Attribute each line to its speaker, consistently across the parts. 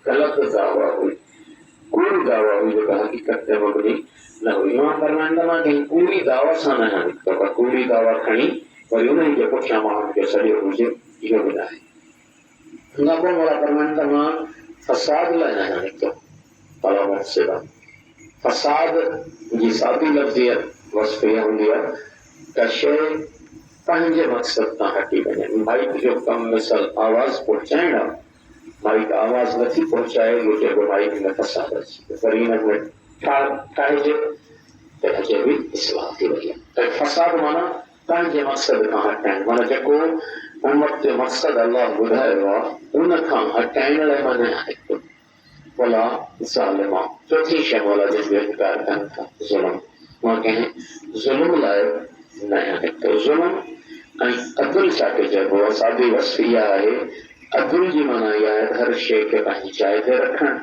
Speaker 1: غلط دعویٰ ہوئی، کوئی دعویٰ ہوئی جو حقیقت تے مبنی نہ ہوئی. وہاں فرمائندہ ماں کہ کوئی دعویٰ سانا ہے تو کوئی دعویٰ کھڑی اور انہیں جو کچھ ماں کے سڑے ہوئے یہ بنا ہے. نہ کو مولا فرمائندہ ماں فساد لینا ہے تو علامت سے بات فساد جی ساتھی لفظیت وصفیہ ہوں گیا کہ شے پہنجے مقصد تا ہٹی بنے. مائک جو کم مثل آواز پہنچائیں گا مائک آواز نہیں پہنچائے گی کہ وہ مائک میں فساد ہے فرینت میں ٹھائجے تو اجے بھی اصلاح کی وجہ تو فساد مانا پہنجے مقصد کا ہٹائیں مانا جکو امت کے مقصد اللہ بدھائے گا ان کا ہٹائیں لے مانے آئے بولا ظالمہ چوتھی شے مولا جس میں انکار کرنا تھا ظلم. وہاں کہیں ظلم لائے نیا ہے تو ظلم عدل چاہتے جب وہ سادی وصفیہ ہے عدل جی مانا یہ ہے ہر شے کے پہنچ چاہے تھے رکھن.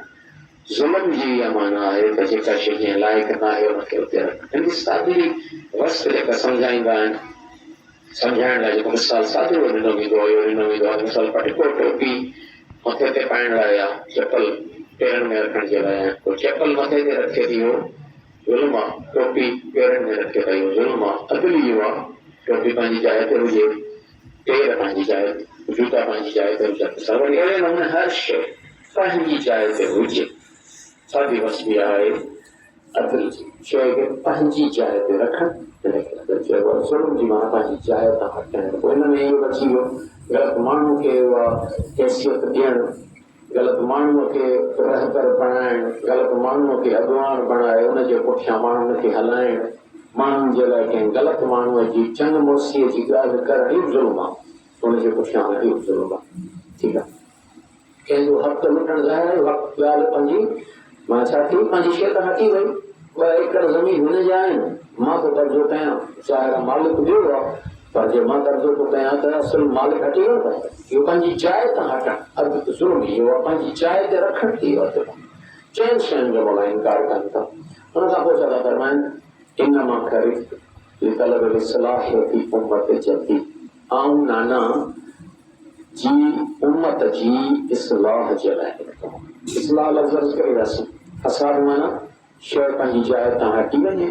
Speaker 1: ظلم جی یہ مانا ہے کہ جکا شے لائق نہ ہے ان کے اتنے رکھن. ان کی سادی وصف لے کر سمجھائیں گا سمجھائیں گا جو مثال سادی وہ نوی دو مثال پٹکو ٹوپی متے تے پائن لایا چپل پیرن میں رکھن کے لائے تو چپل متے تے رکھے تھی وہ ظلمہ ٹوپی پیرن میں رکھے تھی وہ ظلمہ عدل یہ ہوا ٹوپی پہنچی جائے تھے مجھے پیر پہنچی جائے جوتا پہنچی جائے تھے سرور یہ نمنے ہر شے پہنچی جائے تھے مجھے سادی وصفیہ ہے عدل شے کے پہنچی جائے تھے رکھن ظلم جی مانا پہنچی جائے تھا ہٹن کوئی نہ یہ بچی ہو غلط مانو کے حیثیت دین غلط مانو کے رہبر بنائیں غلط مانو کے اگوان بنائے ان کے پٹھیاں مانو کے ہلائیں مانو جے لائے کہ غلط مانو جی چنگ مرسی جی گال کرن یہ ظلم ہے ان کے پٹھیاں یہ ظلم ہے. ٹھیک ہے کہ جو حق لٹن ظاہر ہے وقت گال پنجی ماں چھاتی پنجی شے تا ہٹی وئی وہ ایکڑ زمین ہن جائیں ماں کو درجو کیا ظاہر مالک دیو پر جے ماں درجو کو کیا تو اصل مالک ہٹی وتا یہ پنجی جائے تا ہٹن اب ظلم یہ پنجی جائے تے رکھن تھی اور چین شین جو مولا انکار کرن تھا ان کا پوچھا تھا فرمائیں انما خرید لطلب الاصلاح فی امت جدی آؤں نانا جی امت جی اصلاح جلائے اصلاح لفظ کرے رسم فساد مانا شے پنجی جائے تا ہٹی ونے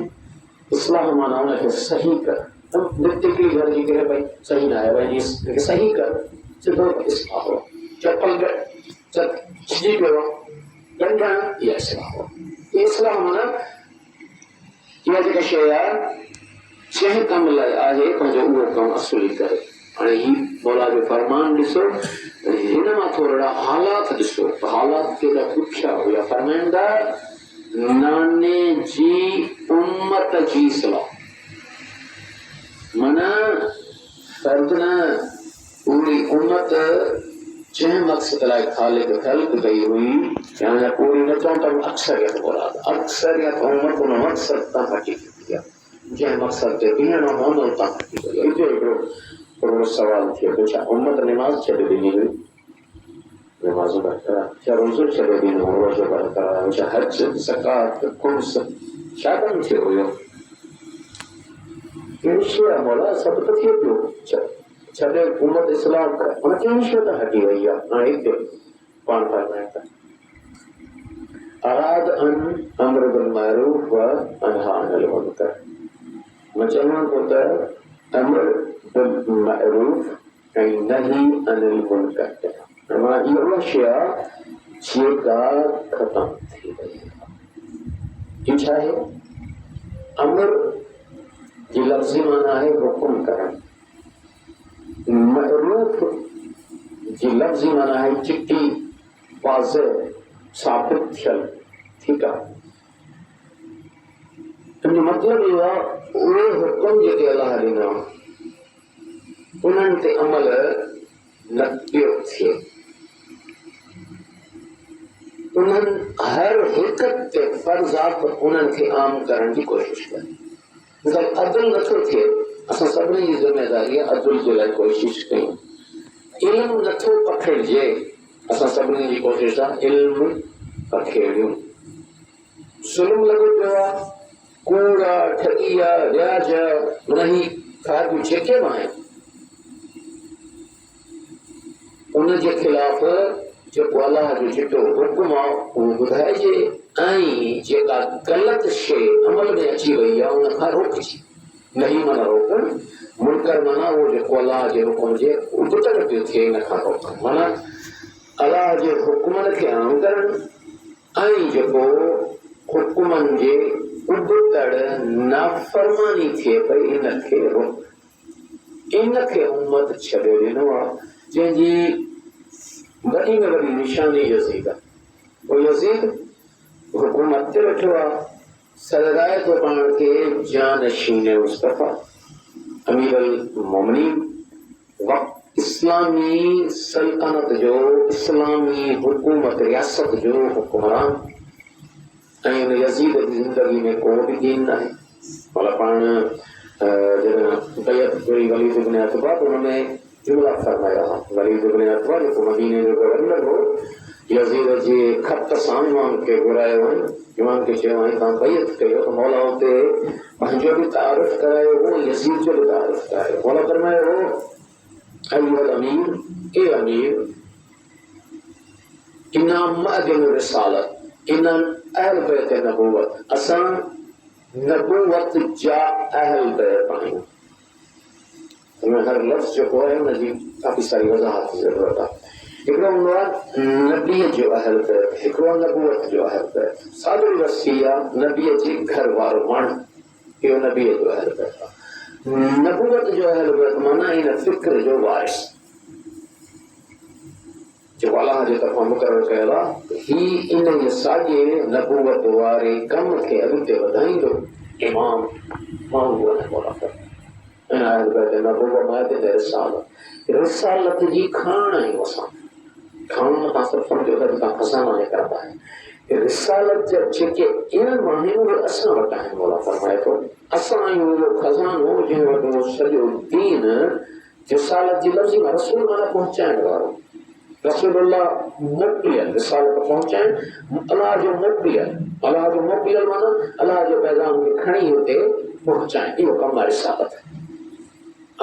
Speaker 1: اصلاح مانا انہیں کے صحیح کر نتیہ کی گھر جی کرے بھائی صحیح نہ ہے بھائی صحیح کر صدر اصلاح ہو چپل چھجی پہ ہو گنڈا یہ اصلاح ہو. یہ اصلاح مانا یہ جگہ شیعہ چہ کم لائے آجے تو جو وہ کم اصولی کرے اور یہ مولا جو فرمان ڈسو ہنما تھوڑا حالات ڈسو حالات کے لئے پوچھا ہویا فرمائندہ نانے جی امت جی صلاح منا فردنا پوری امت جن مقصد لائے خالق خلق گئی ہوئی یعنی پوری نہ تو اکثریت مراد اکثریت امت کو مقصد تا ہٹی کیا جن مقصد تے بھی نہ ہونا تا ہٹی گئی جو پرو سوال تھے پوچھا امت نماز چھڈ دی ہوئی نماز برقرار کیا روزہ چھڈ دی روزہ برقرار کیا حج زکات خمس شادن تھے ہوئے انشاء مولا سب تو تھے جو چھڈے امت اسلام کا ان کی انشاء تا ہٹی وئی ہے ایک پان فرمایا تھا اراد ان امر بالمعروف و انہی عن المنکر مجمع ہوتا ہے امر بالمعروف و نہی عن المنکر اما یہ اشیاء چیزا ختم تھی گئی جو چاہے امر یہ لفظی معنی ہے حکم کرن معروف یہ لفظی معنی ہے چٹی واضح ثابت چل ٹھیک ہے ان مطلب یہ وہ حکم جو اللہ ڈینا انہوں تے عمل نہ کیو تھے انہوں ہر حقیقت تے فرضات انہوں کے عام کرنے کی کوشش کریں مثال عدل نتھو تھے اساں سبھی کی ذمہ داری ہے عدل کے لیے کوشش کریں علم نتھو پکڑ جے اساں سبھی کی کوشش ہے علم پکڑیوں ظلم لگو پیا کوڑا ٹھگیا ریاجا نہیں کھادو جھکے وہاں ان کے خلاف जेको अलाह जो चिटो हुकुम आहे उहो ॿुधाइजे ऐं जेका ग़लति शइ अमल में अची वई आहे उन खां रोकजे। नहीं माना रोकणु, मुनकर माना उहो जेको अलाह जे हुकुम जे उबतड़ पियो थिए इन खां रोकणु, माना अलाह जे हुकुमनि खे आम करणु ऐं जेको हुकुमनि जे उबतड़ नाफ़रमानी थिए पई इनखे रोकणु। इनखे उम्मत छॾे ॾिनो आहे जंहिंजी वॾी में वॾी निशानी यज़ीद आहे। पोइ यज़ीद हुकूमत ते वेठो आहे, सलराए थो पाण खे जानशीन मुस्तफ़ा अमीर अल मोमिनीन वक़्त इस्लामी सल्तनत जो, इस्लामी हुकूमत रियासत जो हुकुमरान। ऐं उन यज़ीद जी ज़िंदगी में को बि दीन न आहे। मतिलबु पाण जॾहिं बैत कई वलीद इब्न अतबा त हुन में जुमला फरमाया। वलीद इब्न अतबा जेको मदीने जो गवर्नर हो, यज़ीद जे ख़त सां इमाम खे घुरायो ऐं इमाम खे चयो ऐं तव्हां बैत कयो त मौला हुते पंहिंजो बि तारीफ़ करायो हो, यज़ीद जो बि तारीफ़ करायो। मौला फरमायो हो अय्युहल अमीर, ए अमीर, इन्ना मअदिन रिसालत, इन्ना अहल बैत नबूवत, असां नबूवत जा अहल बैत आहियूं। हर लफ़्ज़ जेको आहे हुनजी काफ़ी सारी वज़ाहत जी ज़रूरत आहे। हिकिड़ो हूंदो आहे नबीअ जो अहल बैत, हिकिड़ो नबूवत जो अहल बैत। सादो वसी आहे नबीअ जे घर वारो माण्हू, इहो नबीअ जो अहल बैत आहे। नबूवत जो अहल बैत माना इन फ़िक्र जो वारिस जेको अलाह जे तरफ़ां मुक़ररु कयल आहे, ही इन साॻे नबूवत वारे कम खे अॻिते वधाईंदो इमाम माण्हू आहे। रिसालत जी खाण आहियूं असां। खाण तव्हां सिर्फ़ु सम्झो त तव्हां खज़ाना निकिरंदा आहिनि। रिसालत जा जेके इल्म आहिनि उहे असां वटि आहिनि। मौला फरमाए थो असां आहियूं उहो खज़ानो जंहिं वटि सॼो दीन रिसालत जी लफ़्ज़ में रसूल माना पहुचाइण वारो, रसूलुल्लाह मोकिलियल, रिसालत पहुचाइण अलाह जो मोकिलियल, अलाह जो मोकिलियल माना अलाह जो पैगाम खे खणी हुते पहुचाइण, इहो कमु आहे रिसालत।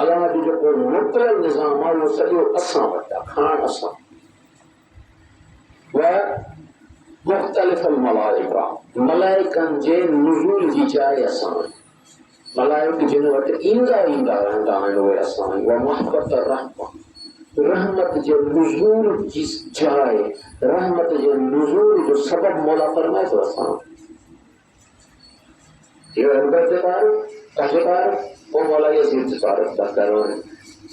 Speaker 1: अलाह जो जेको मुक़ररु निज़ाम आहे उहो सॼो असां वटि आहे, खाण असां। मुख़्तलिफ़ मलाइका, मलाइकनि जे नुज़ूल जी जाइ असां आहियूं। मलाइक जिन वटि ईंदा रहंदा आहिनि उहे असां आहियूं। मुहबत रहमत जे नुज़ूल जी जाइ, रहमत जे नुज़ूल जो सबब मौला फरमाए थो असां। इहो अहल जे तारीफ़ पंहिंजे तारीफ़ पोइ मौला यज़ीद जी तारीफ़ था करो।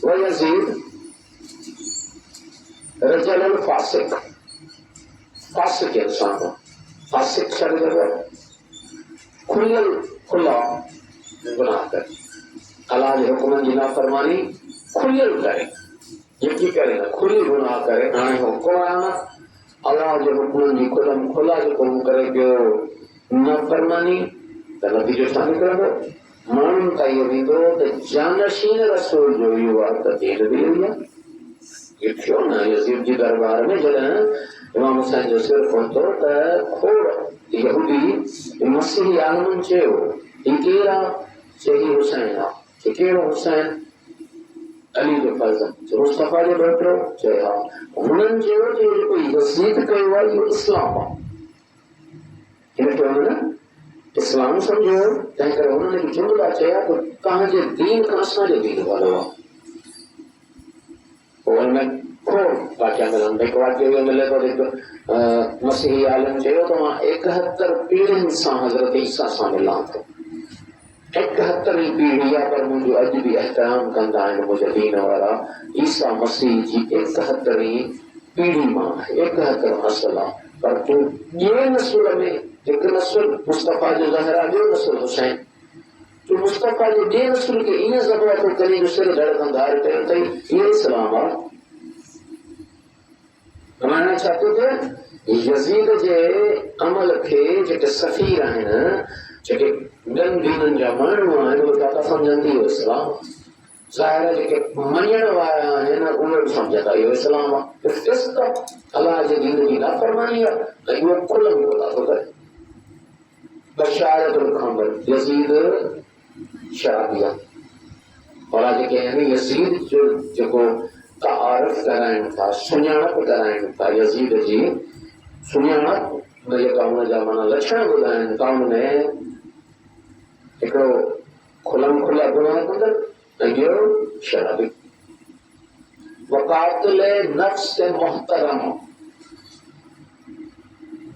Speaker 1: वो यज़ीद रजल फासिक, फासिक इंसान, फासिक शब्द है खुलल खुला गुनाह करे, अल्लाह जे हुक्मनि जी नाफ़रमानी खुलियल करे, यकी करे न खुली गुनाह करे। हाणे हो क़ुरान अल्लाह जे हुक्मनि जी खुलम खुला जेको करे पियो नाफ़रमानी त नतीजो छा निकिरंदो? माण्हुनि ताईं इहो थींदो त जानशीन रसूल जो इहो आहे त दीन बि इहो आहे। इहो थियो न यज़ीद जी दरबार में जॾहिं इमाम हुसैन जो सिर पहुतो त खोड़ यहूदी मसीही आलमनि चयो ही केरु आहे? चई हुसैन आहे। चई कहिड़ो हुसैन? अली जो फर्ज़ मुस्तफ़ा जो बेटो? चए हा। हुननि चयो त जेको यज़ीद कयो आहे इहो इस्लाम आहे, हिन खे हुननि इस्लाम सम्झो। तंहिं करे हुननि जुमिला चया त तव्हांजे दीन खां असांजो दीन वारो आहे। पोइ हिन खोड़ वाकिया मिलनि। हिकु वाकियो इहो मिले थो हिकु मसीही आलम चयो त मां 71 पीढ़ियुनि सां हज़रत ईसा सां मिलां थो। 71 पीढ़ी आहे पर मुंहिंजो अॼु बि एहतराम कंदा आहिनि मुंहिंजा दीन वारा। ईसा मसीह जी 71 पीढ़ी मां 71 नस्ल आहे। पर तूं ॿिए नस्ल में हिकु नस्ल मुस्तफ़ा जो ज़हरा, ॿियो नस्ल हुसैन, तूं मुस्तफ़ा जे ॿिए नस्ल खे ईअं ज़बह थो करे जो सिर धड़कंदार कयो अथई, इहो इस्लाम आहे। हाणे छा थो थिए? यज़ीद जे अमल खे जेके सफ़ीर आहिनि, जेके ॿियनि दीननि जा माण्हू आहिनि, उहे था सम्झनि इहो इस्लाम। ज़ाहिर जेके मञण वारा आहिनि उहे बि सम्झनि था इहो इस्लाम आहे। फिस्क अलाह जे दीन जी नाफ़रमानी आहे ऐं उहो खुलम खुला थो करे। बशारतुल ख़म्र, यज़ीद शराबी आहे। और जेके आहिनि यज़ीद जो जेको تعارف कराइण था, सुञाणप कराइण था। यज़ीद जी सुञाणप जेका हुन जा माना लक्षण ॿुधाइनि था, उनमें हिकिड़ो खुलम खुला गुनाह कंदड़ ऐं ॿियो शराबी। वक़ातिल नफ्स मुहतरम,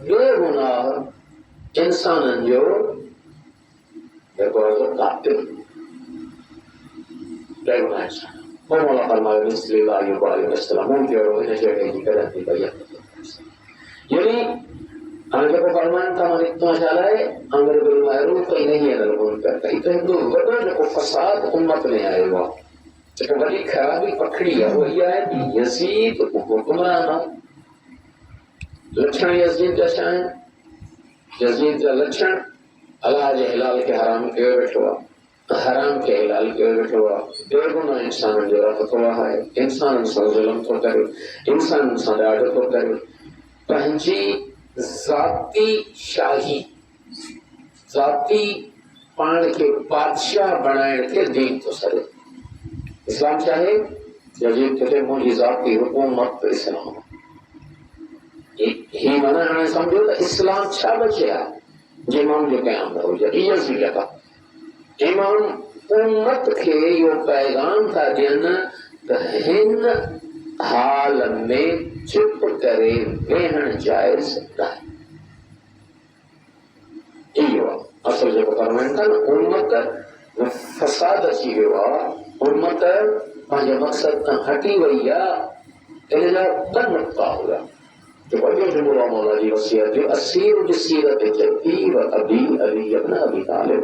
Speaker 1: बेगुनाह इंसाननि जो जेको आहे कातिल, बेगुनाह इंसान। पोइ मौला फरमायो बिस्मिल्लाह अलैहि वसल्लम जो इन जहिड़े जी करंदी भई। यानी हाणे जेको फरमाइनि था माने इतना छा लाइ अमर बिल मारूफ ऐं नही अनिल मुनकर, त हिते हिकिड़ो वॾो जेको फसाद उम्मत में आयो आहे, जेको वॾी ख़राबी पकड़ी आहे, उहा इहा आहे कि यज़ीद हुक्मरान आहे। लक्षण यज़ीद जा छा आहिनि? यज़ीद जा लक्षण अलाह जे हिलाल खे हराम कयो वेठो आहे, हराम खे हिलाल कयो वेठो आहे, बेगुनाह इंसाननि जो रखंदो आहे, इंसाननि सां ज़ुल्म थो करे, इंसाननि सां ॾाढो थो करे, पंहिंजी ज़ाती शाही, ज़ाती पाण खे बादशाह बणाइण खे दीन थो सॾे। इस्लाम छा आहे? यज़ीद खे मुंहिंजी ज़ाती हुकूमत इस्लाम। ही माना हाणे सम्झो त इस्लाम छा बचे आहे जे इमाम जो क़याम न हुजे। इहा ज़रूरत आहे। इमाम उम्मत खे इहो पैगाम था ॾियनि त हिन हाल में चुप करे वेहण जाइज़ न आहे। इहो आहे असल जेको फरमाइनि था न, उम्मत फसाद अची वियो आहे, उम्मत पंहिंजे मक़सद खां हटी वई आहे। इन जा ॿ नुक़्ता हुआ। वॾो जुमिलो आहे मौला जी वसियत जो, असीर बिसीरत जद्दी व अबी अली इब्न अबी तालिब।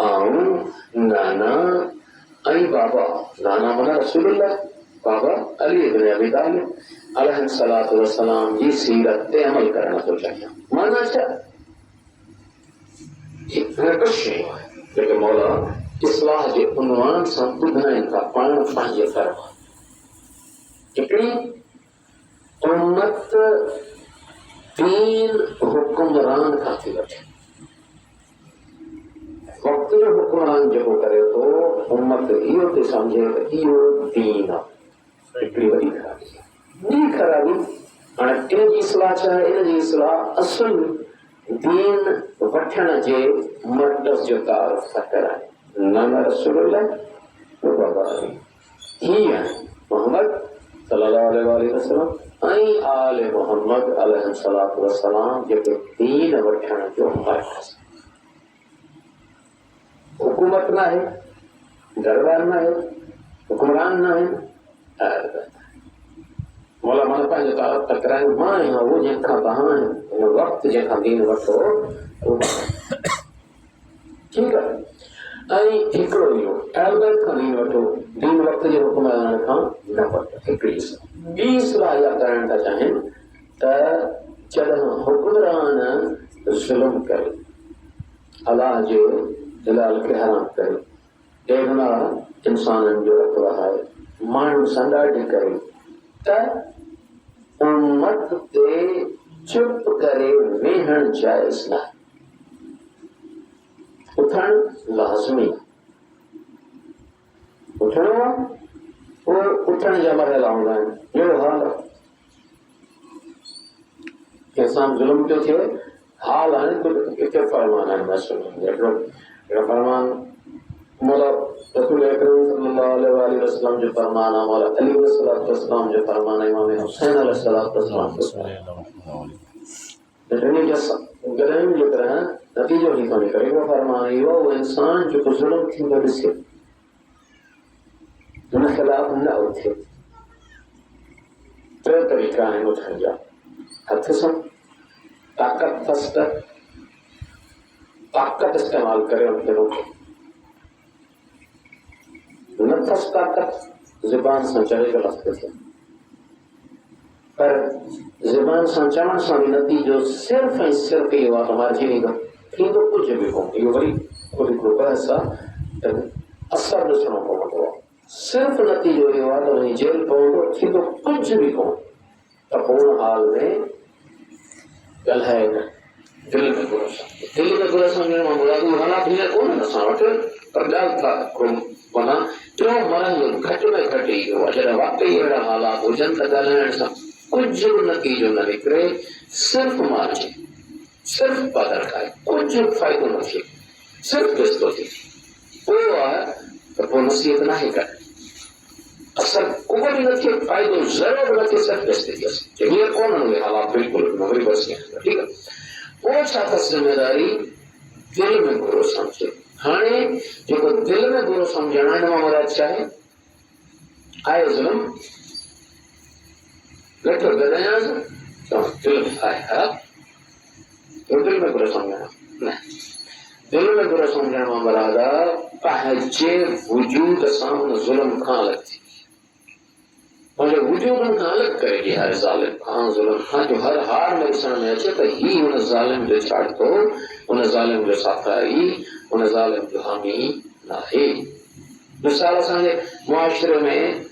Speaker 1: ऐं नाना ऐं बाबा, नाना माना रसूलुल्लाह, बाबा अली इब्न अबी तालिब अलैहिस्सलातु वस्सलाम जी सीरत ते अमल करण थो चाहियां। माना छा? हिकु शइ जेके मौला इस्लाह जे उनवान सां ॿुधाइनि था पाण पंहिंजे तरफ़। हिकिड़ी उम्मत दीन हुक्मरान खां थी वठे। वक़्त जो हुक्मरान जेको करे थो, उम्मत इहो थी सम्झे त इहो दीन आहे। हिकिड़ी वॾी ख़राबी आहे। ॿी ख़राबी हाणे इन जी इस्लाह छा आहे? इन जी इस्लाह असुल दीन वठण जे मर्कज़ जो तारुफ़ था कराइनि। नाना रसूलुल्लाह बाबा हीअं मोहम्मद सल्लल्लाहु अलैहि वसल्लम ऐं आले मोहम्मद अलैहिस्सलातु वस्सलाम जेके दीन वठण जो मर्कज़। हुकूमत न आहे, दरबार न आहे, हुक्मरान न आहे। मौला माना पंहिंजो तारुफ़ था कराइनि, मां आहियां उहो जंहिंखां तव्हां हिन वक़्तु जंहिंखां दीन वठो ठीकु आहे। ऐं हिकिड़ो इहो अलॻि खां दीन वठो, दीन वक़्त जे हुक्मरान खां न वठो। हिकिड़ी ॿी इस्लाह इहा करणु था चाहिनि त जॾहिं हुक्मरान ज़ुल्म करे, अलाह जे हिलाल खे हराम करे, बेगुनाह इंसाननि जो रखियो आहे, माण्हुनि सां ॾाढी करे, त उम्मत ते चुप करे वेहण जाइज़ न आहे। उथण लाज़मी, उथणो आहे। पोइ उथण जा मरहला हूंदा आहिनि। जहिड़ो हाल आहे, कंहिंसां ज़ुल्म पियो थिए, हाल आहे किथे फरमान आहिनि मसूलनि जा। हिकिड़ो फरमान मौला रसूल अकरम सल्लल्लाहु अलैहि वसल्लम जो फरमान आहे, मौला अली अलैहिस्सलातु वस्सलाम जो फरमान आहे, इमाम हुसैन अलैहिस्सलातु वस्सलाम जो गलहन जो तरह नतीजो ही थो निकिरे। उहो फरमान इहो, उहो इंसान जेको ज़ुल्म थींदो ॾिसे, हुन ख़िलाफ़ न उथे। टे तरीक़ा आहिनि उथण जा। हथ सां ताक़त फस्ट, ताक़त इस्तेमाल करे उनखे रोके। न फस ताक़त ज़ुबान सां चढ़े ग़लत थिए, पर ज़ुबान सां चवण सां बि नतीजो सिर्फ़ ऐं सिर्फ़ इहो आहे त मारिजी वेंदो, थींदो कुझु बि कोन। इहो वरी हिकिड़ो बहस आहे त असर ॾिसणो पवंदो आहे। सिर्फ़ नतीजो इहो आहे त वञी जेल पवंदो, थींदो कुझु बि कोन। त हुन हाल में ॻाल्हाए न, दिलि में घुर सम्झणु मां मुराद हालात हींअर कोन असां वटि, पर ॻाल्हि था माना टियों मरहलो घटि में घटि इहो आहे, जॾहिं वाकई अहिड़ा हालात हुजनि त ॻाल्हाइण सां कुझु बि नतीजो न निकिरे, सिर्फ़ु मारिजे, सिर्फ़ु पादर खाए, कुझु फ़ाइदो न थिए, सिर्फ़ु पिस्तो थिए, पोइ आहे त पोइ नसीहत नाहे का असर को भी न थिए, फ़ाइदो ज़रूरु न थिए, सिर्फ़ु पिस्ते थी अचे हीअं कोन उहे हालात बिल्कुलु नवरी बसी आहिनि। ठीकु आहे, पोइ छा अथसि ज़िमेदारी, दिलि में बुरो सम्झे। हाणे जेको दिलि में बुरो सम्झणु आहे, हिन मां मुराद छा आहे? आहे ज़ुल्म, घटि गॾियां दिलि में आहे ख़राब, दिलि में बुरो सम्झणु न, दिलि में बुरो सम्झण मां मुराद आहे पंहिंजे वजूद सां हुन ज़ुल्म खां अलॻि थी, पंहिंजे वजूद खां अलॻि करे ॾियारे ज़ालिम खां, ज़ुल्म खां, जो हर हार में ॾिसण में अचे त ही हुन ज़ालिम जो छाड़तो, हुन ज़ालिम जो साथाई, हुन ज़ालिम जो हामी न आहे। मिसाल असांजे मुआशरे में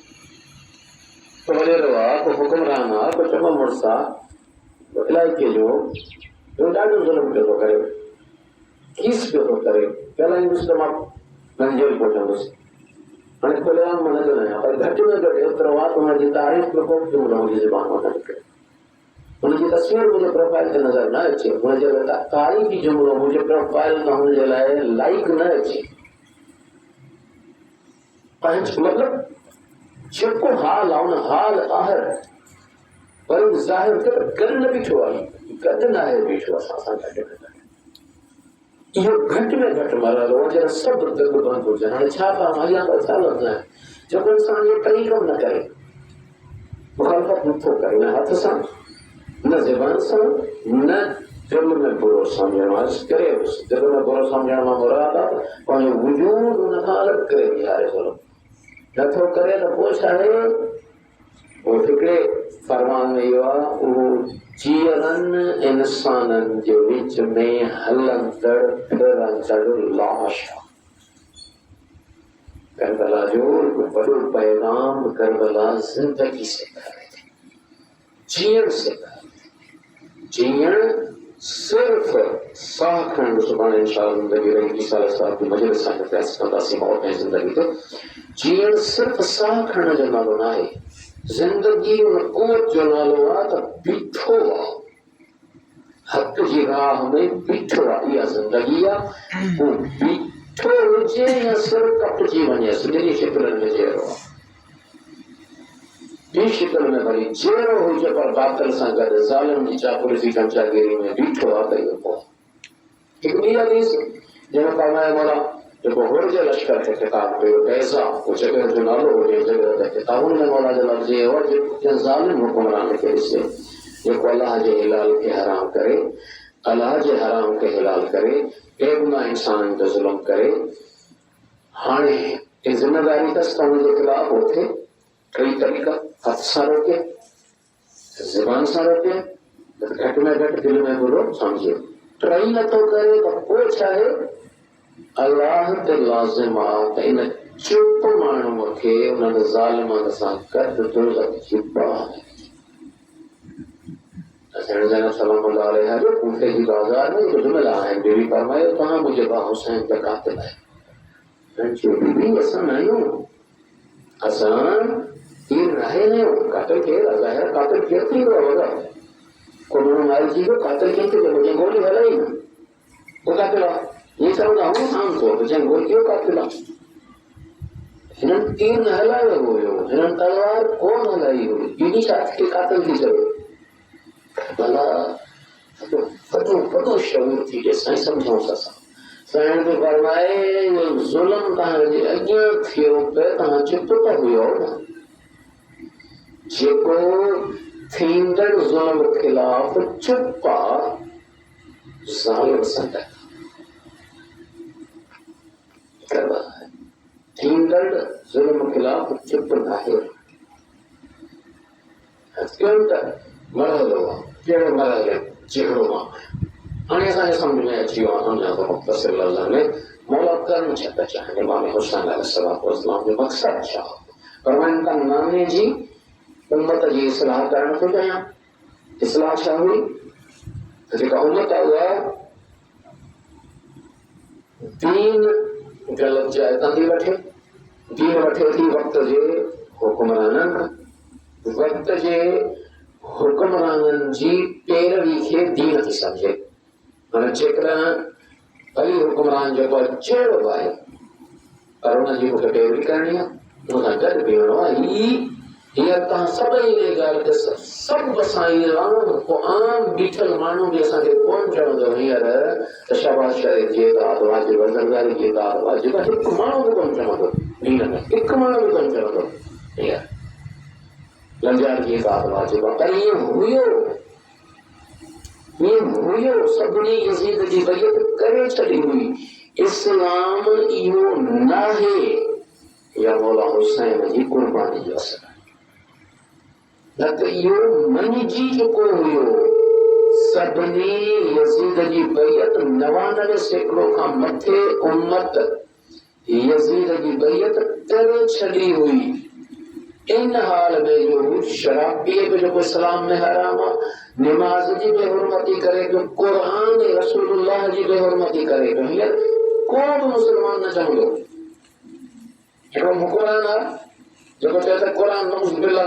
Speaker 1: को वॾेरो आहे, को हुकुमरान आहे, को चङो मुड़ुस आहे, इलाइक़े जो ॾाढो ज़ुल्म पियो थो करे, खीस पियो थो करे, ॻाल्हाईंदुसि त मां मंज़ूर पहुचंदुसि, हाणे खुलेआम मां न ॻाल्हायां, पर घटि में घटि एतिरो आहे त हुनजी तारीफ़ में को बि जुमिलो मुंहिंजी ज़ुबान मां न निकिरे, हुनजी तस्वीर मुंहिंजे प्रोफाइल ते नज़र न अचे, हुनजे तारीफ़ी जुमिलो मुंहिंजे प्रोफाइल में हुनजे लाइ लाइक न अचे, पंहिंजो मतिलबु जेको हाल आहे उन हाल आहे, पर ज़ाहिर करे गॾु न बीठो आहे, गॾु न आहे बीठो असां सां गॾु में, इहो घटि में घटि मरहलो आहे जॾहिं सभु दिलि बंदि हुजनि। हाणे छा कयूं, अॻियां त छा लफ़्ज़ आहे, जेको इंसान इहे टई कम न करे, मुखालफ़त नथो करे, न हथ सां, न ज़बान सां, न दिलि में बुरो सम्झण वारो करे, दिलि में बुरो सम्झण मां मुराद आहे पंहिंजो वजूद हुन खां अलॻि करे ॾियारे ज़ुल्म नथो करे, त पोइ छा आहे, उहो हिकिड़े फरमान में इहो आहे, उहो जीअरनि इंसाननि जे विच में हलंदड़ फिरंदड़ लाश आहे। करबला जो वॾो पैगाम करबला ज़िंदगी से करे थी, जीअण से करे थी, जीअण सिर्फ़ साह खणण, सुभाणे इंशाअल्लाह ज़िंदगी रही साल साहब की मजलिस सां बहस कंदासीं मौत ऐं ज़िंदगी ते। जीअण सिर्फ़ साह खणण जो नालो न आहे, ज़िंदगी उन क़ुवत जो नालो आहे त बीठो आहे, हक़ जी राह में बीठो आहे, इहा ज़िंदगी आहे, उहो बीठो हुजे या सिर्फ़ कपजी वञे, ॿिन्ही शिकिलनि में जहिड़ो आहे, ॿी शिकिल में वरी जहिड़ो हुजे पर बातिल सां गॾु ज़ालिम जी चापलूसी चमचागिरी में बीठो आहे, त इहो पोइ हिकु ॿी हदीस जंहिंमें फरमायो मौला जेको हुरजे लश्कर खे ख़िताब कयो, कैसा उहो जॻह जो नालो हुजे, जॻह ते किताबुनि में मौला जो लफ़्ज़ इहो आहे, जेको ज़ालिम हुकुमरान खे ॾिसे, जेको अलाह जे हिलाल खे हराम करे, अलाह जे हराम खे हिलाल करे, बेगुनाह इंसाननि ते ज़ुल्म करे, हाणे हे ज़िमेदारी अथसि त हुनजे ख़िलाफ़ उथे टई तरीक़ा, हथ सां रोके, ज़बान सां रोके, घटि में घटि दिलि में बुरो सम्झे, टई नथो करे त पोइ छा आहे, अलाह ते लाज़िम आहे त इन चुप माण्हूअ खे उन्हनि ज़ालिमनि सां गॾु दोज़ख जी बाहि ज़ैनब सलामुल्लाह अलैहा जो कूफे जी बाज़ार में हिकु जुमिला आहिनि, बीवी फरमायो तव्हां मुंहिंजे भाउ हुसैन जा कातिल आहियो, बीवी असां न आहियूं, असां तीर रहे आहियूं, कातिल केरु आहे, ज़ाहिर कातिल केरु थींदो आहे, वॾा को माण्हू मारिजी वियो, कातिल कीअं थी वियो, जंहिं गोली हलाई न उहो कातिल आहे, ईअं चवंदा आहियूं आम तौर ते, जंहिं गोली कयो कातिल आहे, हिननि तीर न हलायो हुयो, हिननि तलवार कोन हलाई हुई, ॿी छा खे कातिल थी सघे, भला वॾो शऊर थी ॾे, साईं सम्झूंसि असां, साईं बि फरमाए ज़ुल्म तव्हांजे अॻियां थियो पियो, तव्हां चुप त हुयो न, जेको थींदड़ ज़ुल्म ख़िलाफ़ चुप आहे, ज़ालिम सां गॾु थींदड़ ज़ुल्म ख़िलाफ़ चुप न आहे, मरहलो आहे, कहिड़ो मरहलो जहिड़ो आहे, हाणे असांखे सम्झ में अची वियो आहे, सम्झां थो मुख़्तसर लफ़्ज़नि में, मौला करण छा था चाहिनि, इमाम हुसैन अलैहिस्सलाम जो मक़सदु छा हो, फरमाइनि था नाने जी उम्मत जी इस्लाह करण थो चाहियां, इस्लाह छा हुई, त जेका उम्मत आहे उहा दीन ग़लत जाइ तां थी वठे, दीन वठे थी वक़्त जे हुकुमराननि खां, वक़्त जे हुकुमराननि जी पैरवी खे दीन थी सम्झे। हाणे जेकॾहिं अली हुकुमरान जेको आहे जहिड़ो आहे पर हुनजी मूंखे पैरवी करणी आहे, हुन सां गॾु बीहणो आहे। हींअर तव्हां सभई इन ॻाल्हि खे सभु असां आम बीठल माण्हू बि असांखे कोन चवंदो हींअर त शहबाज़ शरीफ़ जी इताअत वाजिब आहे, ज़रदारी जी इताअत वाजिब आहे। हिकु माण्हू बि कोन चवंदो दीन में, हिकु माण्हू बि कोन चवंदो हींअर लंजार जी इताअत वाजिब आहे। पर ईअं हुयो सभिनी यज़ीद जी बैयत करे छॾी हुई। इस्लाम इहो नाहे या मौला हुसैन जी कुर्बानी जो असर, न त इहो मञिजी चुको हुयो। सभिनी यज़ीद जी बैयत 99% खां मथे उम्मत यज़ीद जी बैयत करे छॾी हुई। इन हाल में जो शराब पिए पियो जेको इस्लाम में हराम आहे, निमाज़ जी बेहुरमती करे पियो, क़ुरान रसूलुल्लाह जी बेहुरमती करे पियो, हींअर को बि मुस्लमान न चवंदो। हिकिड़ो हुकुमरान आहे जेको चए त क़ुरान नऊज़ बिल्लाह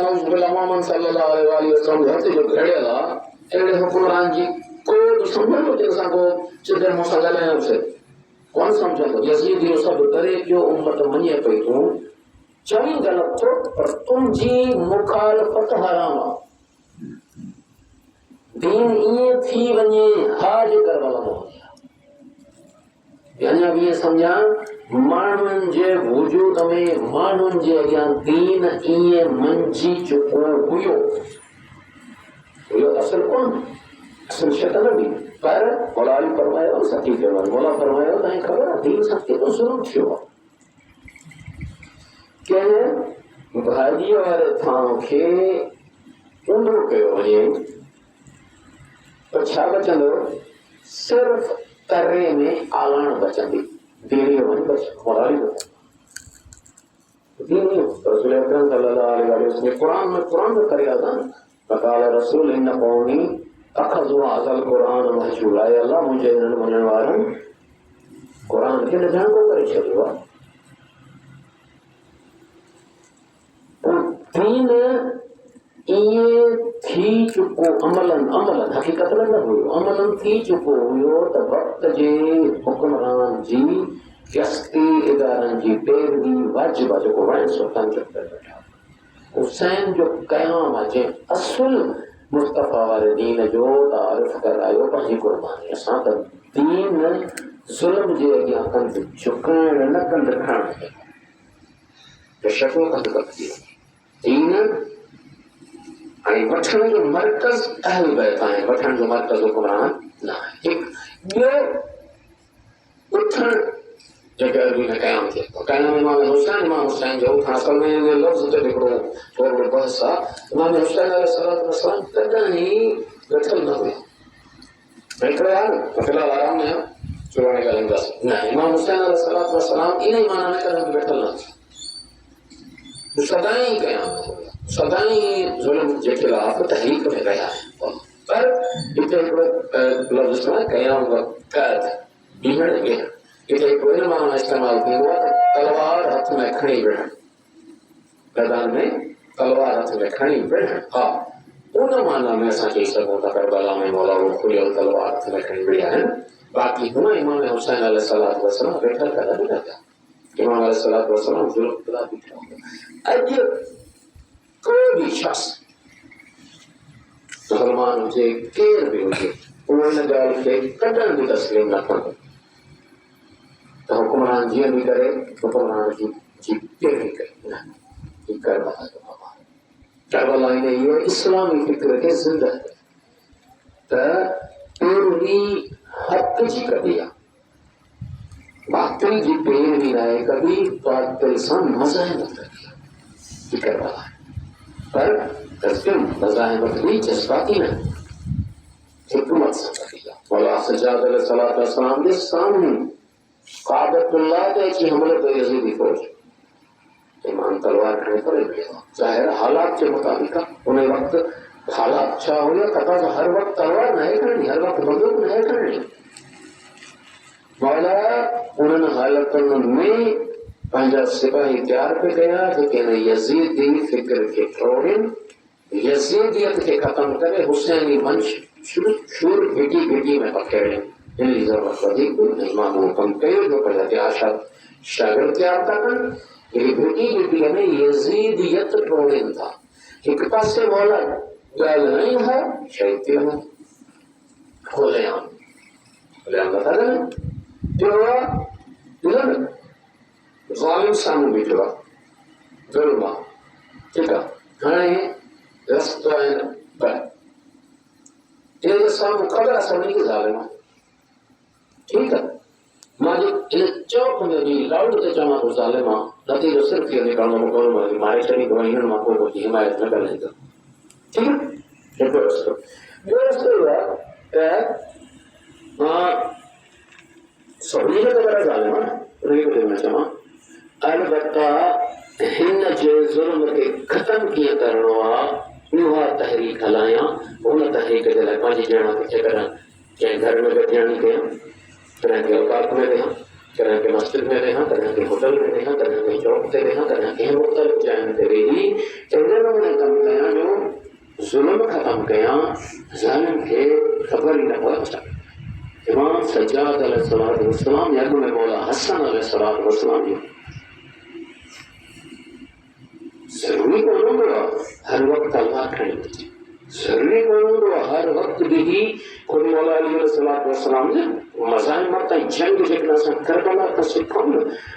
Speaker 1: मोहम्मद सल्लल्लाहु अलैहि वसल्लम जो हथ जो घड़ियल आहे, अहिड़े हुकुमरान जी को बि सम्झंदो जंहिंसां को चिदे मुंहं सां ॻाल्हायोसीं कोन सम्झंदो। यज़ीद इहो सभु करे पियो, उम्मत मञे पई तूं चई ग़लति थो पर तुंहिंजी मुखालफ़त हराम आहे। दीन ईअं थी वञे हाज करबला में अञा बि ईअं सम्झां माण्हुनि जे वजूद में माण्हुनि जे अॻियां दीन ईअं मंझी चुको हुयो असल कोन, असल शइ त न हुई। पर मौला अली फरमायो सची चयो, मौला फरमायो तव्हांखे ख़बर आहे दीन सां केतिरो ज़ुल्म थियो आहे। कंहिं भाॼीअ वारे थांव खे ऊंधो कयो वञे पर छा बचंदो, सिर्फ़ तरे में आलाण बचंदी, दीनीअ वञी बच मोराली दीनी रसूल अकरम सल्लल्लाहु अलैहि वसल्लम क़ुरान में करे आदा फक़ाल रसूल इन कौमी अखज़ु अज़ल क़ुरान महजूरा, अल्लाह मुंहिंजे हिननि मञण वारनि क़ुरान खे नजांको करे छॾियो आहे। दीन ईअं थी चुको अमलन हक़ीक़त में न हुयो, अमलन थी चुको हुयो त वक़्त जे हुकुमरान जी गश्ती इदारनि जी पैरवी वाजिब आहे जेको वण सुल्तान चुप करे वेठा। हुसैन जो क़याम आहे जंहिं असुल मुस्तफ़ा वारे दीन जो तारीफ़ करायो पंहिंजी क़ुर्बानीअ सां त दीन ज़ुल्म जे अॻियां कंध झुकाइण न कंध खणण बेशक कंध कपजी दीन ऐं वठण जो मर्कज़ अहल बैत आहे, वठण जो मर्कज़ हुकुमरान न आहे। ॿियो उथण जेके हिन क़याम थिए थो, क़याम इमाम हुसैन जो उथण असल में लफ़्ज़ ते हिकिड़ो थोरो वॾो बहस आहे। इमाम हुसैन अलैहिस्सलाम कॾहिं वेठल न हुया, हिकिड़े आहे न फ़िलहाल आराम में सुभाणे ॻाल्हाईंदासीं न, इमाम हुसैन अलैहिस्सलाम इन ई माना में कॾहिं बि वेठल न थिया, सदाईं क़याम में हुया, सदाईं ज़ुल्म जे ख़िलाफ़ तहरीक में रहिया आहिनि। पर हिते हिकिड़ो लफ़्ज़ आहे क़याम वक़्त बीहण वेहण, हिते हिकिड़ो इन माना इस्तेमालु थींदो आहे तलवार हथ में खणी विढ़ण, मैदान में तलवार हथ में खणी विढ़ण। हा उन माना में असां चई सघूं था करबला में मौला वो खुलियल तलवार हथ में खणी विढ़िया आहिनि। बाक़ी हुन इमाम हुसैन अलैहिस्सलातु वस्सलाम वेठल कॾहिं बि न थिया, इमाम अलैहिस्सलातु वस्सलाम ज़ुल्म कॾहिं बि थिया। अॼु कोई भी शख्स मुसलमान हुजे केर बि हुजे उहो इन ॻाल्हि खे कॾहिं बि तस्लीम न कंदो त हुकुमरान जीअं बि करे हुकुमरान जी पैरवी करे न। करबला इन इहो इस्लामी फिक्र खे ज़िंदा त पैरवी हक़ जी कबी आहे, बातिल जी पैरवी न आहे कबी, बातिल सां मज़ाहिमत कबी आहे करबला पर तस्लीम मज़ाहिमत भी जज्बाती न हिकमत सां कबी आहे। मौला सज्जाद अलैहिस्सलातु वस्सलाम जे सामने काबतुल्लाह ते अची हमलो कयो यज़ीदी फौज, ईमान तलवार खणी करे बीठो, ज़ाहिर हालात जे मुताबिक़ उन वक़्त हालात छा हुया, कथा हर वक़्त तलवार न खणणी, हर वक़्त बंदूक न खणणी। मौला उन्हनि हालतुनि में पंहिंजा सिपाही तैयार पे कया जेके यज़ीदी फिक्र खे टोड़नि, यज़ीदियत खे ख़त्म करे हुसैनी वंश शूर घिटी घिटी में पखेड़नि। हिन जी ज़रूरत वधीक हुई। माण्हू हुकुम कयो जो पंहिंजा तैयार शागिर्द तैयार था कनि, हिन घिटी घिटीअ में यज़ीदियत टोड़नि था। हिकु पासे मौला ॻाल्हि नहीं है शैतान खुलेआम नथा कनि। टियों आहे ज़ालिम साम्हूं बीठो आहे, ज़ुल्म आहे, ठीकु आहे। हाणे रस्तो आहिनि ॿ, इन जे साम्हूं ख़बर आहे सभिनी खे ज़ालिम आहे, ठीकु आहे। मां इन चौक में बि लाउड ते चवां थो ज़ालिम आहे, नतीजो सिर्फ़ु इहो निकिरणो कोन्हे मारे छॾींदो हिननि मां पोइ हिमायत न ॻाल्हाईंदो, ठीकु आहे। हिकिड़ो रस्तो। ॿियो रस्तो इहो आहे त मां सभिनी खे ख़बर आहे ज़ालिम आहे, उनखे ॿुधो न चवां, अलबत्ता हिन जे ज़ुल्म खे ख़तम कीअं करणो आहे उहा तहरीक हलायां। उन तहरीक जे लाइ पंहिंजी ॼाण किथे कयां, कंहिं घर में गॾिजाणी कयां, कॾहिं के औकात में वेहां, कॾहिं के मस्जिद में वेहां, कॾहिं के होटल में वेहां, कॾहिं के चौक ते वेहां, कॾहिं कंहिं मुख़्तलिफ़ जायुनि ते वेही अहिड़े नमूने कमु कयां जो ज़ुल्म ख़तम कयां, ज़ालिम खे ख़बर ई न पए। इमाम सज्जाद अलैहिस्सलाम या अॻु में मौला हसन अलैहिस्सलाम जो ज़रूरी कोन हूंदो आहे हर वक़्तु अल्लाह खणी अचे, ज़रूरी कोन हूंदो आहे हर वक़्तु बि ख़ुदि मौला अली अलैहिस्सलाम जे मज़ाहिम ताईं जंग जेकॾहिं असां करबला खां सिखूं न,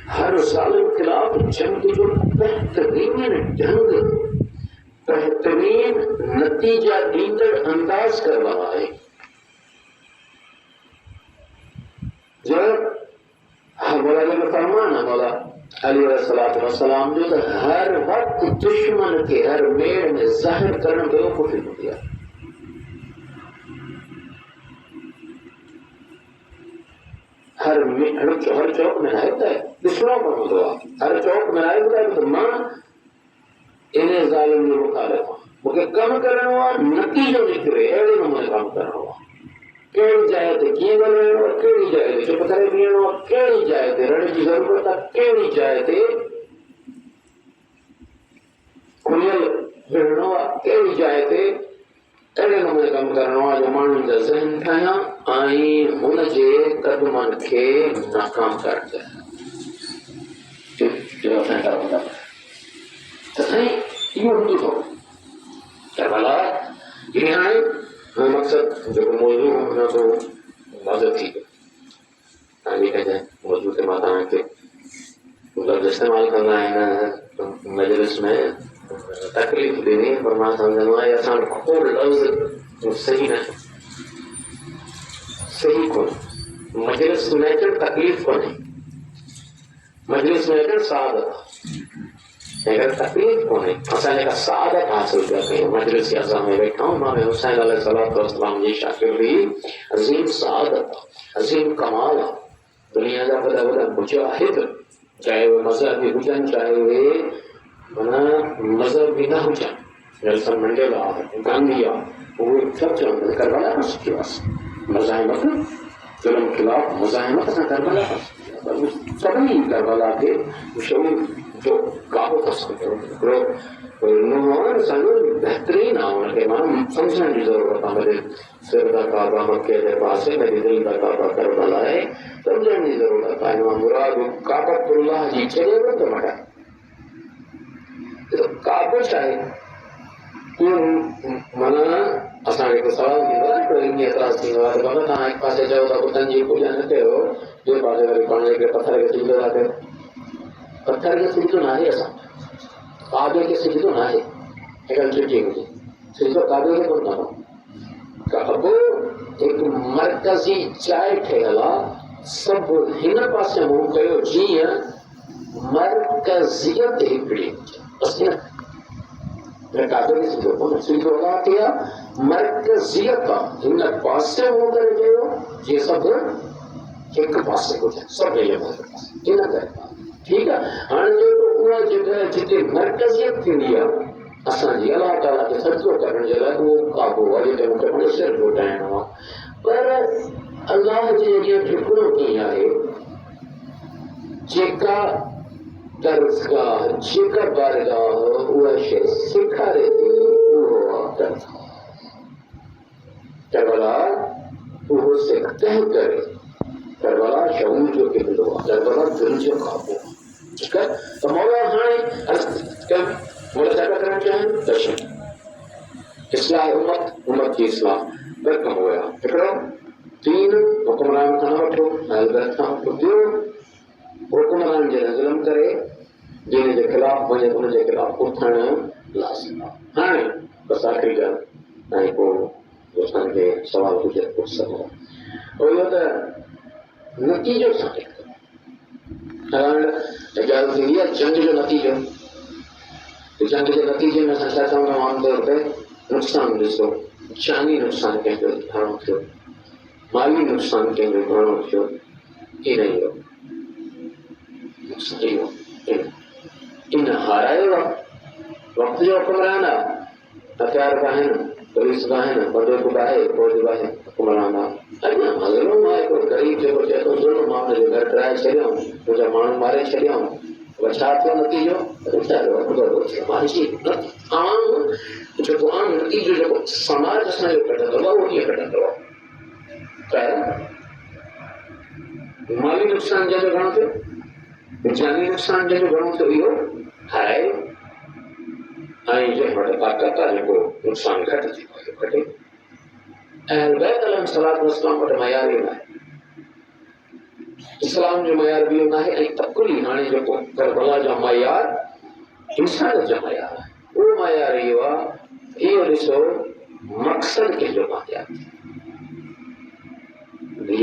Speaker 1: हर ज़ालिम ख़िलाफ़ जंग जो बहितरीन ढंग, बहितरीन नतीजा ॾींदड़ अंदाज़ करबला आहे। मौला जो फरमान आहे मौला अली अलैहिस्सलाम जो त हर वक़्तु दुश्मन खे हर मेड़ में ज़ाहिर करण बेवकूफ़ी हूंदी आहे। हर चौक में आहे त ॾिसणो पवंदो आहे, हर चौक में आहे ॿुधाए त मां इन ज़ालिम जो मुखालिफ़ आहियां, मूंखे कमु करणो आहे, नतीजो निकिरे अहिड़े नमूने कमु करणो आहे। कहिड़ी जाइ ते कीअं ॻाल्हाइणो आहे, कहिड़ी जाइ ते चुप करे बीहणो आहे, कहिड़ी जाइ ते रण जी ज़रूरत आहे, कहिड़ी जाइ ते खुलियल विढ़णो आहे, कहिड़ी जाइ ते अहिड़े नमूने कमु करणो आहे जो माण्हुनि जा ज़हन ठाहियां ऐं हुन जे कदमनि खे नाकाम करणु चाहियां। त साईं इहो हूंदो अथव करबला। इहे हाणे मक़सदु जेको मौज़ू हुन जो वाज़ह थी वियो। तव्हांजी कंहिंजे मौज़ू ते मां तव्हांखे लफ़्ज़ इस्तेमालु कंदा आहिनि मजलिस में तकलीफ़ ॾिनी, पर मां सम्झंदो आहियां असां को लफ़्ज़ सही न सही कोन्हे। मजलिस में अचणु तकलीफ़ कोन्हे, मजलिस में अचणु सादत आहे। अगर तकलीफ़ कोन्हे असां जेका सादत हासिल पिया कयूं मजलिस जे असां में वेठा आहियूं। इमाम हुसैन अलैहिस्सलाम जी शागिर्दी अज़ीम सादत आहे, अज़ीम कमाल आहे। दुनिया जा वॾा वॾा मुजाहिद, चाहे उहे मज़हबी हुजनि चाहे उहे माना मज़हबी न हुजनि, नेल्सन मंडेला आहे, गांधी आहे, उहे सभु चवंदा करबला खां सिखियोसीं मज़ाहिमत, ज़ुल्म ख़िलाफ़ मुज़ाहिमत सां करबला खां सिखियोसीं। सभिनी करबला खे शहीद जो काबो हासिल कयो। हिकिड़ो नुमान असांजो बहितरीन आहे, हुनखे माण्हू सम्झण जी ज़रूरत आहे। मेरे सिर दा काबा मके जे पासे, मेरी दिल दा काबा करबला आहे, सम्झण जी ज़रूरत आहे। मां मुराद काबतुल्लाह जी छॾे न थो मटाए। काबो छा आहे? माना असांखे हिकु सवाल थींदो आहे, हिकिड़ो इल्मी एतिराज़ थींदो आहे त बाबा तव्हां हिकु पासे चयो था बुतनि जी पूॼा न कयो, ॿिए पासे वरी पाण हिकिड़े पथर खे सिजदो था कयो। पत्थर खे सिजदो न आहे, असां काबे खे सिजदो न आहे। हिकु चिठी हुजे सिजदो काबे खे कोन कंदो। काबो हिकु मरकज़ी जाइ ठहियल आहे, सभु हिन पासे मुंहुं कयो जीअं मरकज़ियत हिकिड़ी हुजे, बसि हिन काबे खे सिजदो कोन सिजदो खे आहे, मरकज़ियत आहे। हिन पासे मुंहुं करे चयो जीअं सभु हिकु पासे हुजे, सभु हिन करे ठीकु आहे। हाणे जेको उहा जॻह जिते मरकज़ियत थींदी आहे असांजी अलाह ताला खे सजदो करण जे लाइ, उहो काबो आहे जिते मूंखे पंहिंजो सिर घोटाइणो आहे। पर अलाह जे अॻियां झुकणो कीअं आहे? जेका درسگاہ جیکا بارگاہ وہ شے سکھا رہتی وہ کربلا وہ سکھتے کرے کربلا شعور جو کہ ملو کربلا دل جو قابو ٹھیک ہے تو مولا ہاں مولا کیا کرنا چاہیں دشن اصلاح امت کی اصلاح برکم ہوا ٹھیکڑا تین حکمران کھانا وٹھو حضرت کھانا وٹھو دیو حکمران جن ظلم کرے جن کے خلاف وجہ ان کے خلاف اٹھن لازم ہاں بس آخری گل ऐं पोइ दोस्तनि खे सवाल हुजे पुछ सघो पोइ इहो त नतीजो छा निकितो ॻाल्हि थींदी आहे जंग जो नतीजो जंग जे नतीजे में असां छा चवंदा आहियूं आमतौर ते नुक़सानु ॾिसो जानी नुक़सानु कंहिंजो घणो थियो माली नुक़सानु कंहिंजो घणो थियो इन इहो नुक़सानु इहो इन हारायो आहे वक़्त जो हुकुमरान आहे हथियार बि आहिनि पुलिस बि आहिनि बंदूक बि आहे फौज बि आहे हुकुमरान आहे अञा ज़ुल्म आहे को ग़रीब जेको चए थो ज़ुल्म मां हुनजो घर टिराए छॾियऊं मुंहिंजा माण्हू मारे छॾियऊं पर छा थियो नतीजो आम जेको आम नतीजो जेको समाज असांजो कढंदो आहे उहो कीअं कढंदो आहे माली नुक़सानु जंहिंजो घणो थियो जानी नुक़सानु जंहिंजो घणो थियो इहो हाराए ऐं जंहिं वटि ताक़त आहे जेको नुक़सानु घटि थी वियो घटे ऐं बैत अलैहिस्सलातु वस्सलाम वटि मयार ई नाहे इस्लाम जो मयार बि नाहे ऐं तकुली हाणे जेको करबला जा मयार इंसान जा मयार आहे उहो मयार इहो आहे इहो ॾिसो मक़सदु कंहिंजो कामयाब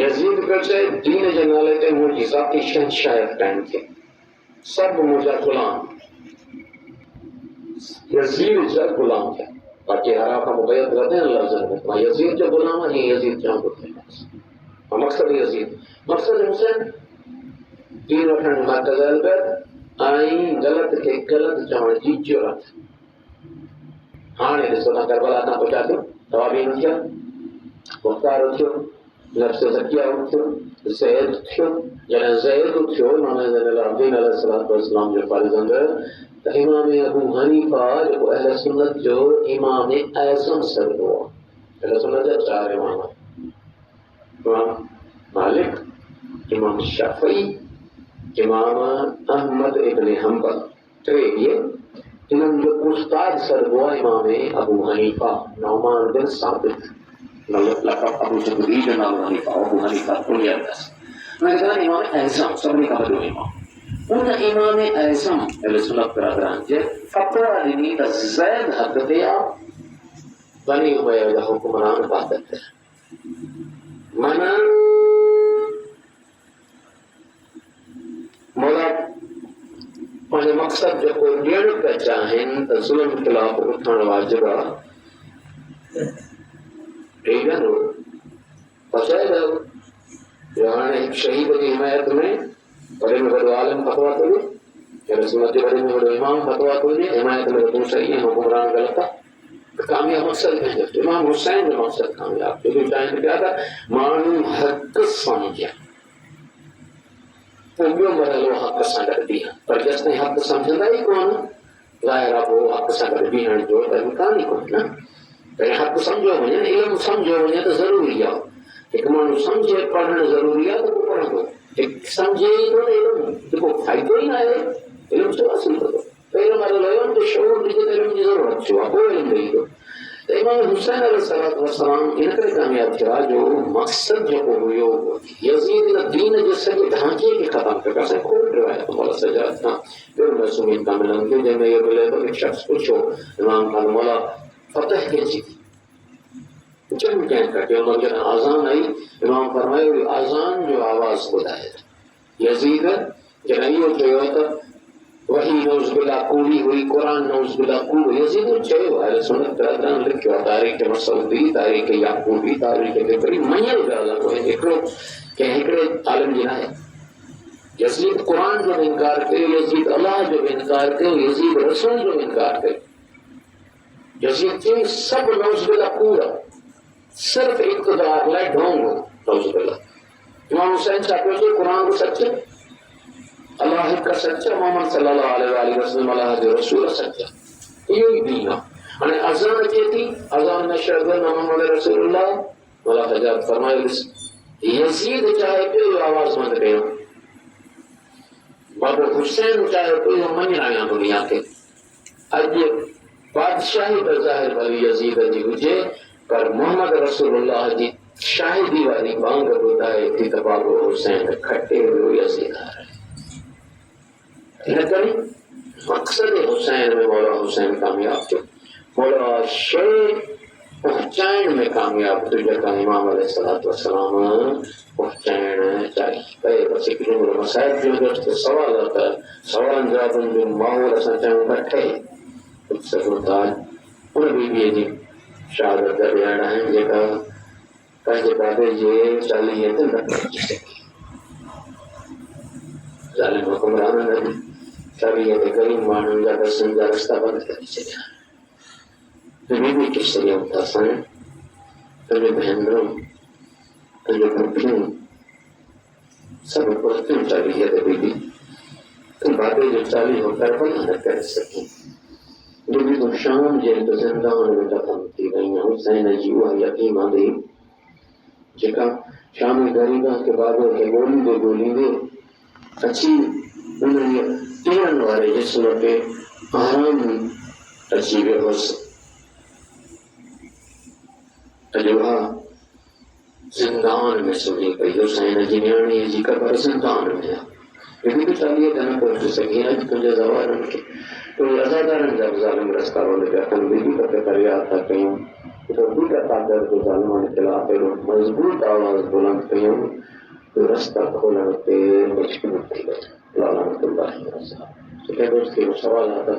Speaker 1: यज़ीद पियो चए दीन जे नाले ते मुंहिंजी ज़ाती शहंशाहियत काइमु थिए सभु मुंहिंजा गुलाम यज़ीद जा गुलाम थिया बाक़ी हरा खां मुबैत करते हैं लफ़्ज़नि में मां यज़ीद जो गुलाम आहियां यज़ीद जां ॿुधाईंदासीं मक़सदु यज़ीद मक़सदु हुसैन दीन वठण जी मर्कज़ अलबैत ऐं ग़लति खे ग़लति चवण जी जुरत हाणे ॾिसो तव्हां करबला तां पहुचा थियो तवाबीन थिया मुख़्तार थियो नफ़्स ज़किया थियो ज़ैद थियो जॾहिं ज़ैद थियो इमाम ज़ैनुल अलैहिस्सलातु वस्सलाम जो फ़र्ज़ंद त इमाम अबू हनीफा जेको अहले सुन्नत जो इमाम आज़म सॾिबो आहे अहले सुन्नत जा चार इमाम इमाम मालिक इमाम शाफ़ी इमाम अहमद इब्न हंबल टे इहे इन्हनि जो उस्ताद सॾिबो आहे इमाम अबू हनीफा नौमान बिन साबित लक़ब अबू ज़ुबैर जो नालो हनीफा अबू हनीफा कुनियत अथसि उनखे चवंदा इमाम आज़म सभिनी खां वॾो इमाम उन इमाम आज़म अहले सुन्नत बिरादरान जे फ़तवा ॾिनी त ज़ैद हक़ ते आहे बनी उमय्या जा हुकुमरान बातिल ते माना मौला पंहिंजो मक़सदु जेको ॾियणु पिया चाहिनि त ज़ुल्म ख़िलाफ़ उथणु वाजिबु आहे ॾेई न पचाए वियो हाणे शहीद जी हिमायत में वॾे में वॾो आलिम फ़तवा थो ॾिए अहले सुन्नत जो वॾे में वॾो इमाम फ़तवा थो ॾिए हिमायत में तूं सही ऐं हुकुमरान ग़लति आहे कामयाबु मक़सदु कंहिंजो इमाम हुसैन जो मक़सदु कामयाबु छोकी चाहिनि पिया त माण्हू हक़ सम्झनि पोइ ॿियो मरहलो हक़ सां गॾु बीहनि पर जेसिताईं हक़ सम्झंदा ई कोन ज़ाहिर आहे पोइ हक़ सां गॾु बीहण जो त इम्कान ई कोन्हे न पहिरीं हक़ सम्झो वञे इल्मु सम्झो वञे त ज़रूरी आहे हिकु माण्हू सम्झे पढ़णु ज़रूरी आहे त पोइ पढ़ंदो सम्झे ई कोन इल्मु जेको फ़ाइदो ई न आहे इल्मु छो हासिल कंदो पहिरियों मरहलो इल्मु जो शऊर ॾिजे त इल्मु जी ज़रूरत छो आहे पोइ इल्मु ॾेई थो त इमाम हुसैन अलैहिस्सलातु वस्सलाम इन करे कामयाबु थिया जो मक़सदु जेको हुयो यज़ीद इन दीन जे सॼे ढांचे खे ख़तमु कयो असां खोड़ रिवायत मौला सजाद खां ॿियो मसूमीन खां मिलनि थियूं जंहिंमें इहो मिले थो हिकु शख़्स पुछो इमाम खां मौला फतह कंहिंजी थी जंग कंहिं कटियो हुन जॾहिं आज़ान आई इमाम फरमायो आज़ान जो आवाज़ ॿुधाए यज़ीद जॾहिं इहो चयो त वही नौज़ बिल्लाह कूड़ी हुई क़ुरान नौज़ बिल्लाह कूड़ यज़ीद चयो अहले सुन्नत बिरादरान लिखियो आहे तारीख़ मसऊदी तारीख़ याक़ूबी तारीख़ केतिरी मञियल ॻाल्हि आहे कोई हिकिड़ो कंहिं हिकिड़े आलिम जी नाहे यज़ीद क़ुरान जो बि इनकार कयो यज़ीद अलाह जो बि इनकार कयो यज़ीद रसूल जो बि इनकार कयो यज़ीद चई सभु नौज़ बिल्लाह कूड़ सिर्फ़ इक़्तिदार लाइ ढोंग नौज़ बिल्लाह इमाम हुसैन छा पियो चए क़ुरान बि सच اللہ کا سچا محمد صلی اللہ علیہ وسلم اللہ جو رسول سچا یہی دین ہے اذان چیتی اذان میں شہادت محمد رسول اللہ مولا حضرت فرمائے یزید چاہے پہ آواز بند کیا بابا حسین چاہے پہ من آیا دنیا کے اج بادشاہی بظاہر بھلی یزید جی ہوجے پر محمد رسول اللہ جی شاہدی والی بانگ بدائے تھی تو بابا حسین کھٹے ہوئے یزید آ رہے لیکن مقصد حسین میں مولا حسین کامیاب تھے مولا شے پہنچائن میں کامیاب تھے جگہ امام علیہ السلام پہنچائن چاہیے بس ایک جملہ مسائل جو دوست سوال آتا ہے سوال جواب جو ماحول اساں چاہوں بیٹھے کچھ سرودار ان بھی جی شہادت کا بیان ہے جگہ پہلے بابے جی چالی ہے تو نہ پہنچ سکی ظالم حکمران نے چالی ہے کہ کریم مانن جا بسن جا رستہ بند کر چلے تمہیں بھی کس طرح ہوتا سن تمہیں بہنوں تمہیں بھوکیوں سب پرتوں چالی ہے بی تو بابے جو چالی ہو کر بنا نہ کر سکیں جو بھی تو شام جن تو زندان میں دفن تھی گئی ہیں حسین جی وہ یقین آدھی جکا شام غریباں کے بابے کے گولی دے اچھی انہیں تیرن والے جسم پہ آرام عجیب حسن تجربہ زندان میں سنی گئی حسین جی نیانی جی کا پر زندان میں لیکن تو چالیے کہنا پہنچ سکی ہے تجھے زوارن کے تو رضادارن جب ظالم رستہ ہونے پہ اپن بیدی کا فکریات تھا کہیں تو بھی کا طاقت جو ظالمان خلاف ہے مضبوط آواز بلند کہیں تو رستہ کھولنے پہ مجبور تھی گئی لعنت اللہ علیہ وسلم تو کیا دوست کی وہ سوال آتا